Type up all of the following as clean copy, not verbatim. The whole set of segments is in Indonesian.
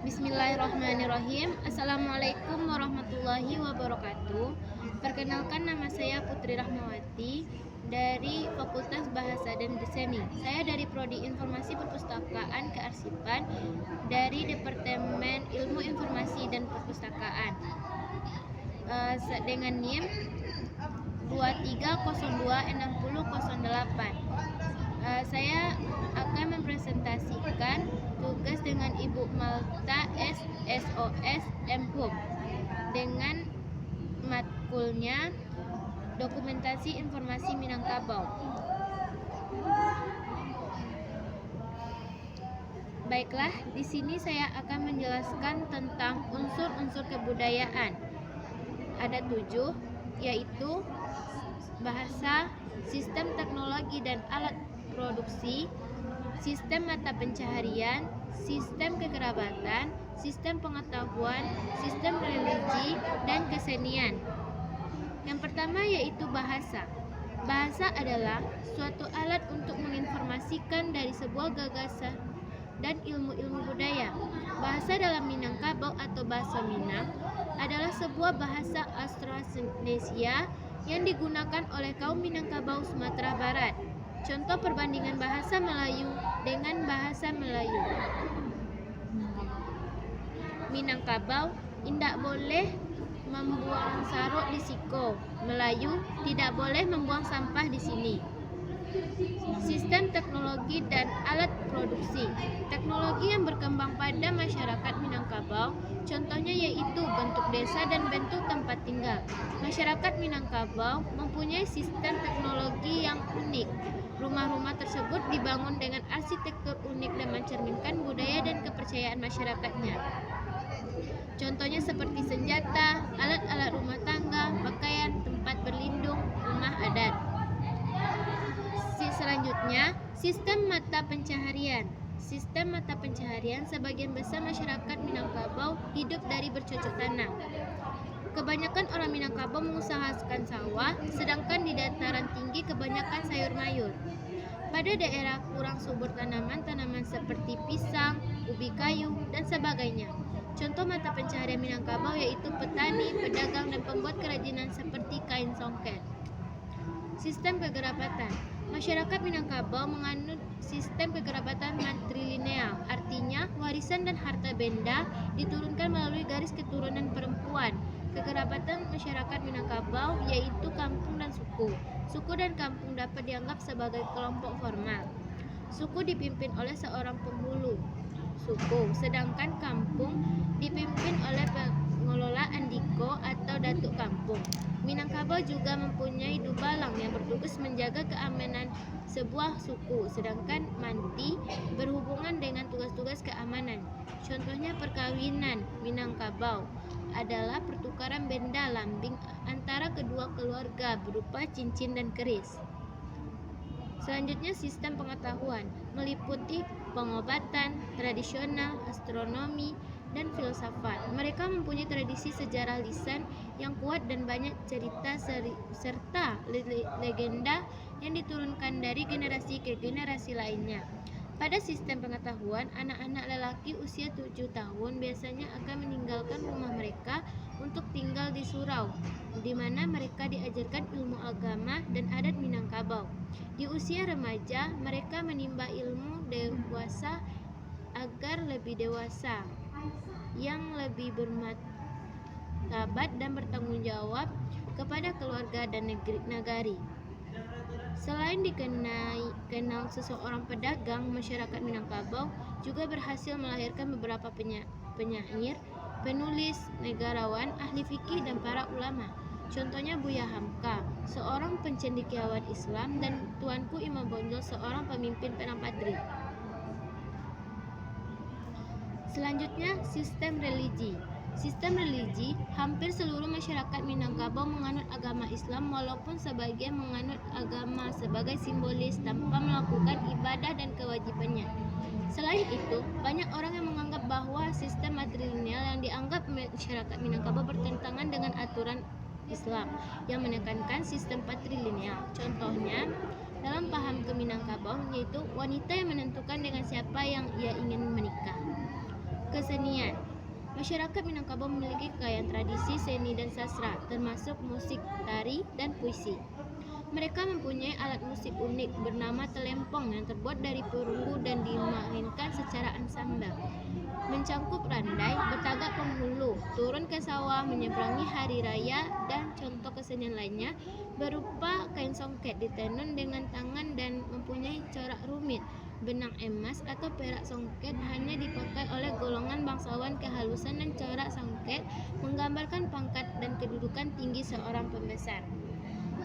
Bismillahirrahmanirrahim. Assalamualaikum warahmatullahi wabarakatuh. Perkenalkan, nama saya Putri Rahmawati dari Fakultas Bahasa dan Desain. Saya dari Prodi Informasi Perpustakaan Kearsipan dari Departemen Ilmu Informasi dan Perpustakaan dengan NIM 23026008. Saya akan mempresentasikan tugas dengan Ibu Malta SSOS MHub dengan matkulnya Dokumentasi Informasi Minangkabau. Baiklah, di sini saya akan menjelaskan tentang unsur-unsur kebudayaan. Ada 7, yaitu bahasa, sistem teknologi dan alat produksi, sistem mata pencaharian, sistem kekerabatan, sistem pengetahuan, sistem religi, dan kesenian. Yang pertama yaitu bahasa. Bahasa adalah suatu alat untuk menginformasikan dari sebuah gagasan dan ilmu-ilmu budaya. Bahasa dalam Minangkabau atau bahasa Minang adalah sebuah bahasa Austronesia yang digunakan oleh kaum Minangkabau Sumatera Barat. Contoh perbandingan bahasa Melayu dengan bahasa Melayu. Minangkabau indak boleh membuang saruk di siko. Melayu tidak boleh membuang sampah di sini. Sistem teknologi dan alat produksi. Teknologi yang berkembang pada masyarakat Minangkabau contohnya yaitu bentuk desa dan bentuk tempat tinggal. Masyarakat Minangkabau mempunyai sistem teknologi yang unik. Rumah-rumah tersebut dibangun dengan arsitektur unik dan mencerminkan budaya dan kepercayaan masyarakatnya. Contohnya seperti senjata, alat-alat rumah tangga, pakaian, tempat berlindung, rumah adat. Selanjutnya, sistem mata pencaharian. Sistem mata pencaharian sebagian besar masyarakat Minangkabau hidup dari bercocok tanam. Kebanyakan orang Minangkabau mengusahakan sawah, sedangkan di dataran tinggi kebanyakan sayur mayur. Pada daerah kurang subur tanaman-tanaman seperti pisang, ubi kayu, dan sebagainya. Contoh mata pencaharian Minangkabau yaitu petani, pedagang, dan pembuat kerajinan seperti kain songket. Sistem kekerabatan. Masyarakat Minangkabau menganut sistem kekerabatan matrilineal, artinya warisan dan harta benda diturunkan melalui garis keturunan perempuan. Kekerabatan masyarakat Minangkabau yaitu kampung dan suku. Suku dan kampung dapat dianggap sebagai kelompok formal. Suku dipimpin oleh seorang penghulu suku, sedangkan kampung dipimpin oleh pengelola andiko atau datuk kampung. Minangkabau juga mempunyai dubalang yang bertugas menjaga keamanan sebuah suku, sedangkan manti berhubungan dengan tugas-tugas keamanan. Contohnya perkawinan Minangkabau adalah pertukaran benda lambing antara kedua keluarga berupa cincin dan keris. Selanjutnya sistem pengetahuan meliputi pengobatan, tradisional, astronomi, dan filsafat. Mereka mempunyai tradisi sejarah lisan yang kuat dan banyak cerita serta legenda yang diturunkan dari generasi ke generasi lainnya. Pada sistem pengetahuan, anak-anak lelaki usia 7 tahun biasanya akan meninggalkan rumah mereka untuk tinggal di surau, di mana mereka diajarkan ilmu agama dan adat Minangkabau. Di usia remaja, mereka menimba ilmu dewasa agar lebih dewasa, yang lebih bermartabat dan bertanggung jawab kepada keluarga dan negari. Selain dikenal seseorang pedagang, masyarakat Minangkabau juga berhasil melahirkan beberapa penyair, penulis, negarawan, ahli fikih, dan para ulama. Contohnya Buya Hamka, seorang pencendekiawan Islam, dan Tuanku Imam Bonjol, seorang pemimpin Padang Padri. Selanjutnya, sistem religi. Sistem religi, hampir seluruh masyarakat Minangkabau menganut agama Islam walaupun sebagian menganut agama sebagai simbolis tanpa melakukan ibadah dan kewajibannya. Selain itu, banyak orang yang menganggap bahwa sistem matrilineal yang dianggap masyarakat Minangkabau bertentangan dengan aturan Islam yang menekankan sistem patrilineal. Contohnya, dalam paham Minangkabau yaitu wanita yang menentukan dengan siapa yang ia ingin menikah. Kesenian kesenian. Masyarakat Minangkabau memiliki kekayaan tradisi seni dan sastra, termasuk musik, tari, dan puisi. Mereka mempunyai alat musik unik bernama telempong yang terbuat dari perunggu dan dimainkan secara ansambel. Mencangkup randai, bertagak penghulu, turun ke sawah, menyeberangi hari raya, dan contoh kesenian lainnya berupa kain songket ditenun dengan tangan dan mempunyai corak rumit. Benang emas atau perak songket hanya dipakai oleh golongan bangsawan. Kehalusan dan corak songket menggambarkan pangkat dan kedudukan tinggi seorang pembesar.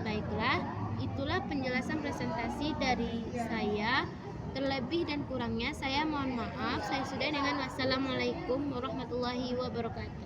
Baiklah, itulah penjelasan presentasi dari saya. Terlebih dan kurangnya saya mohon maaf. Saya sudah dengan wassalamualaikum warahmatullahi wabarakatuh.